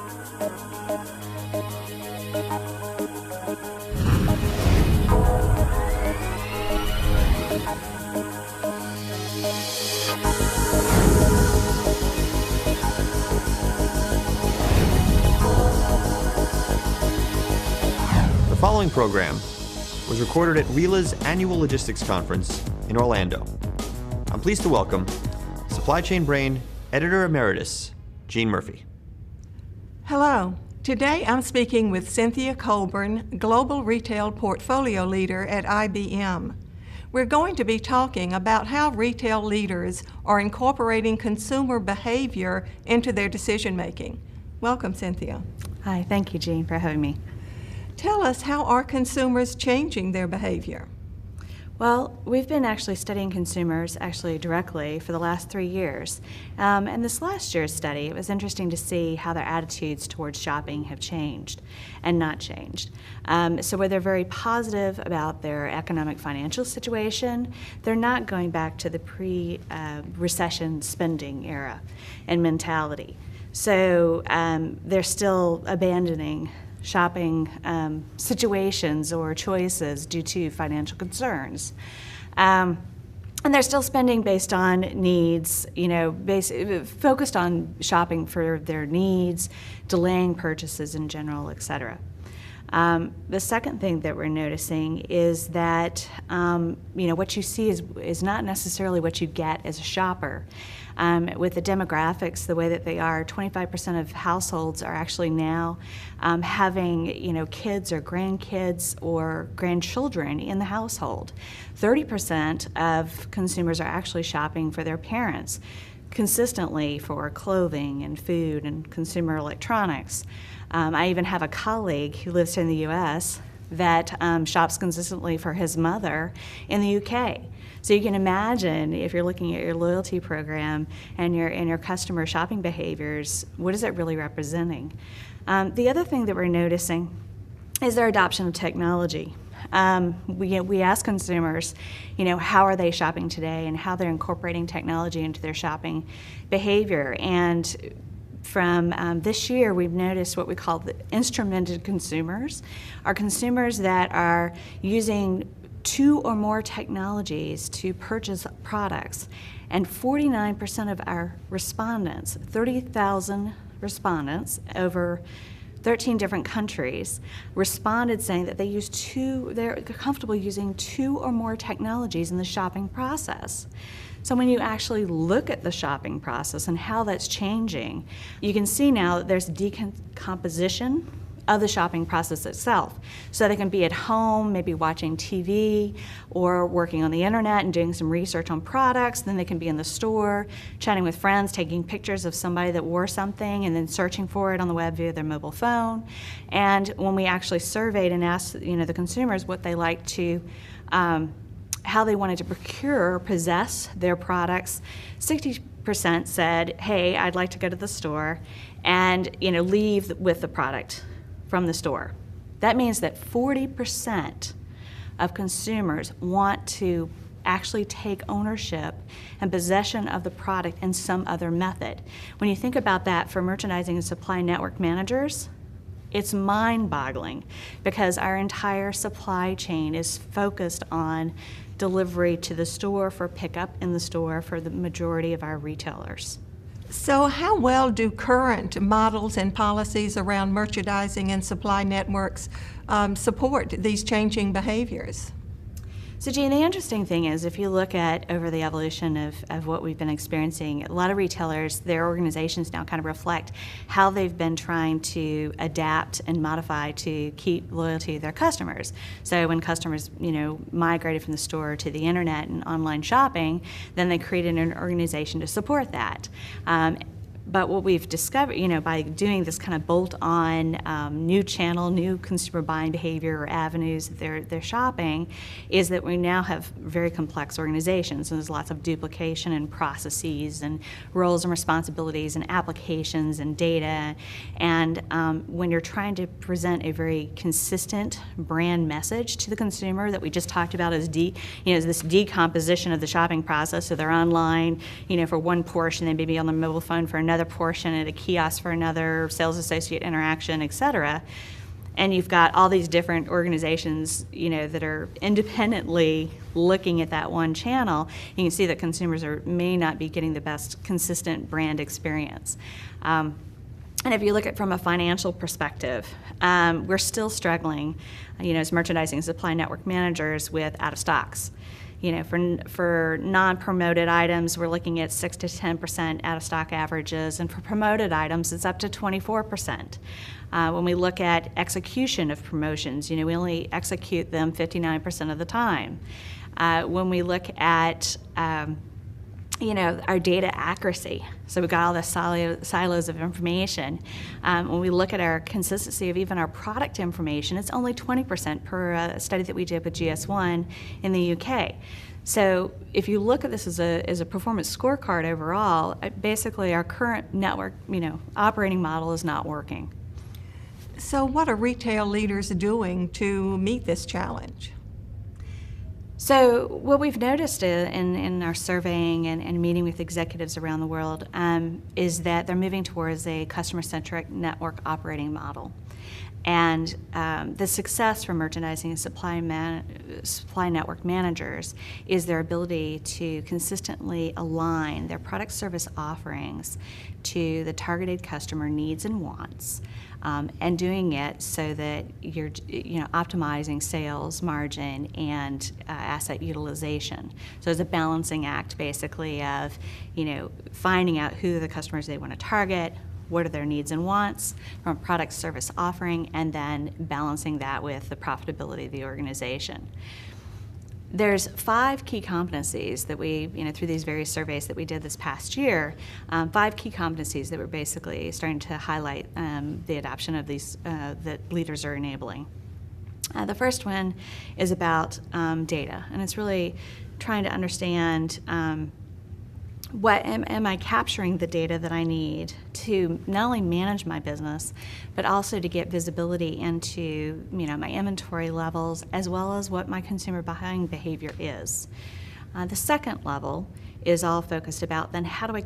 The following program was recorded at RELA's annual logistics conference in Orlando. I'm pleased to welcome Supply Chain Brain Editor Emeritus, Jean Murphy. Hello. Today I'm speaking with Cynthia Coulbourne, Global Retail Portfolio Leader at IBM. We're going to be talking about how retail leaders are incorporating consumer behavior into their decision-making. Welcome, Cynthia. Hi, thank you, Jean, for having me. Tell us, how are consumers changing their behavior? Well, we've been actually studying consumers directly for the last 3 years. And this last year's study, it was interesting to see how their attitudes towards shopping have changed and not changed. So where they're very positive about their economic financial situation, they're not going back to the pre-recession spending era and mentality. So they're still abandoning shopping situations or choices due to financial concerns. And they're still spending based on needs, focused on shopping for their needs, delaying purchases in general, etc. The second thing that we're noticing is that what you see is not necessarily what you get as a shopper. With the demographics the way that they are, 25% of households are actually now having kids or grandkids or grandchildren in the household. 30% of consumers are actually shopping for their parents consistently for clothing and food and consumer electronics. I even have a colleague who lives here in the U.S. that shops consistently for his mother in the U.K. So you can imagine, if you're looking at your loyalty program and your customer shopping behaviors, what is it really representing? The other thing that we're noticing is their adoption of technology. We ask consumers, how are they shopping today and how they're incorporating technology into their shopping behavior. And from this year, we've noticed what we call the instrumented consumers, are consumers that are using 2 or more technologies to purchase products. And 49% of our respondents, 30,000 respondents over 13 different countries, responded saying that they're comfortable using 2 or more technologies in the shopping process. So when you actually look at the shopping process and how that's changing, you can see now that there's decomposition of the shopping process itself. So they can be at home, maybe watching TV or working on the internet and doing some research on products. Then they can be in the store, chatting with friends, taking pictures of somebody that wore something and then searching for it on the web via their mobile phone. And when we actually surveyed and asked the consumers what they like to, how they wanted to procure or possess their products, 60% said, hey, I'd like to go to the store and leave with the product from the store. That means that 40% of consumers want to actually take ownership and possession of the product in some other method. When you think about that for merchandising and supply network managers, it's mind-boggling because our entire supply chain is focused on delivery to the store for pickup in the store for the majority of our retailers. So how well do current models and policies around merchandising and supply networks support these changing behaviors? So Jean, the interesting thing is if you look at over the evolution of what we've been experiencing, a lot of retailers, their organizations now kind of reflect how they've been trying to adapt and modify to keep loyalty to their customers. So when customers, migrated from the store to the internet and online shopping, then they created an organization to support that. But what we've discovered, by doing this kind of bolt-on new channel, new consumer buying behavior or avenues that they're shopping, is that we now have very complex organizations, and there's lots of duplication and processes and roles and responsibilities and applications and data. And when you're trying to present a very consistent brand message to the consumer that we just talked about as this decomposition of the shopping process, so they're online, for one portion, they may be on the mobile phone for another another portion at a kiosk for another sales associate interaction, et cetera. And you've got all these different organizations, that are independently looking at that one channel. You can see that consumers may not be getting the best consistent brand experience. And if you look at it from a financial perspective, we're still struggling, as merchandising and supply network managers with out of stocks. For non-promoted items, we're looking at 6 to 10% out of stock averages, and for promoted items, it's up to 24%. When we look at execution of promotions, we only execute them 59% of the time. When we look at our data accuracy, so we've got all the silos of information. When we look at our consistency of even our product information, it's only 20% per a study that we did with GS1 in the UK. So if you look at this as a performance scorecard overall, basically our current network, operating model is not working. So what are retail leaders doing to meet this challenge? So what we've noticed in our surveying and meeting with executives around the world is that they're moving towards a customer-centric network operating model. And the success for merchandising and supply network managers is their ability to consistently align their product service offerings to the targeted customer needs and wants, and doing it so that you're optimizing sales, margin, and asset utilization. So it's a balancing act basically of finding out who the customers they want to target, what are their needs and wants from a product service offering, and then balancing that with the profitability of the organization. There's 5 key competencies that we, through these various surveys that we did this past year, 5 key competencies that we're basically starting to highlight the adoption of these that leaders are enabling. The first one is about data, and it's really trying to understand what am I capturing the data that I need to not only manage my business, but also to get visibility into my inventory levels as well as what my consumer buying behavior is. The second level is all focused about then how do I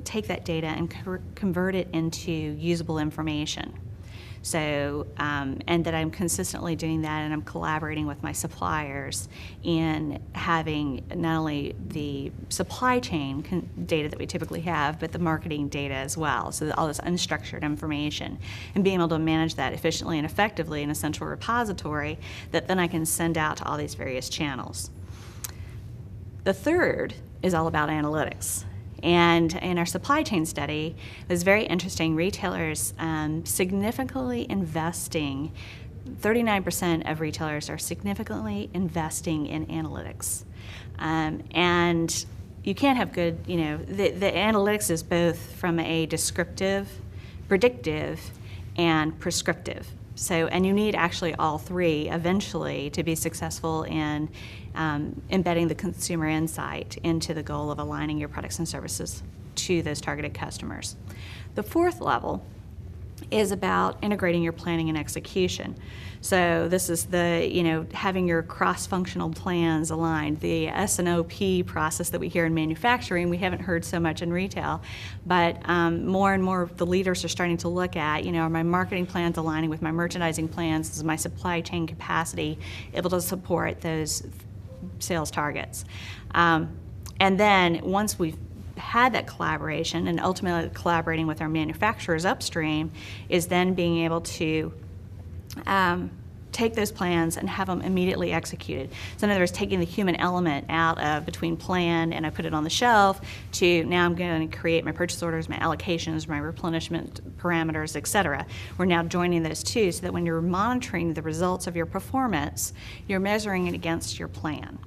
take that data and convert it into usable information. So, and that I'm consistently doing that, and I'm collaborating with my suppliers in having not only the supply chain data that we typically have, but the marketing data as well. So all this unstructured information, and being able to manage that efficiently and effectively in a central repository that then I can send out to all these various channels. The third is all about analytics. And in our supply chain study, it was very interesting. Retailers significantly investing, 39% of retailers are significantly investing in analytics. And you can't have good, the analytics is both from a descriptive, predictive, and prescriptive. So, and you need actually all 3 eventually to be successful in embedding the consumer insight into the goal of aligning your products and services to those targeted customers. The 4th level is about integrating your planning and execution. So this is the, having your cross-functional plans aligned. The S&OP process that we hear in manufacturing, we haven't heard so much in retail, but more and more of the leaders are starting to look at, are my marketing plans aligning with my merchandising plans? Is my supply chain capacity able to support those sales targets? And then once we've had that collaboration, and ultimately collaborating with our manufacturers upstream, is then being able to take those plans and have them immediately executed. So in other words, taking the human element out of between plan and I put it on the shelf to now I'm going to create my purchase orders, my allocations, my replenishment parameters, et cetera. We're now joining those two so that when you're monitoring the results of your performance, you're measuring it against your plan.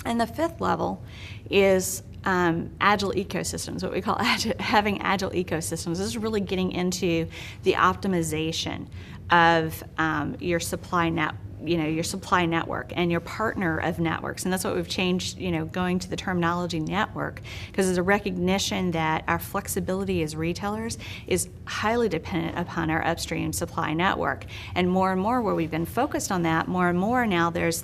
And the 5th level is agile ecosystems, what we call having agile ecosystems. This is really getting into the optimization of your supply your supply network and your partner of networks. And that's what we've changed, going to the terminology network, because there's a recognition that our flexibility as retailers is highly dependent upon our upstream supply network. And more where we've been focused on that, more and more now there's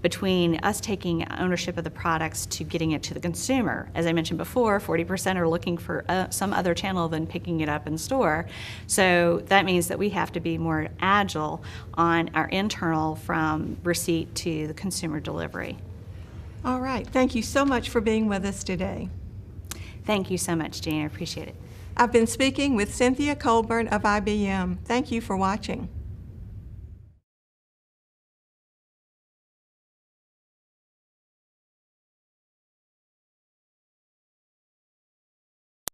between us taking ownership of the products to getting it to the consumer. As I mentioned before, 40% are looking for some other channel than picking it up in store. So that means that we have to be more agile on our internal from receipt to the consumer delivery. All right. Thank you so much for being with us today. Thank you so much, Jane. I appreciate it. I've been speaking with Cynthia Coulbourne of IBM. Thank you for watching.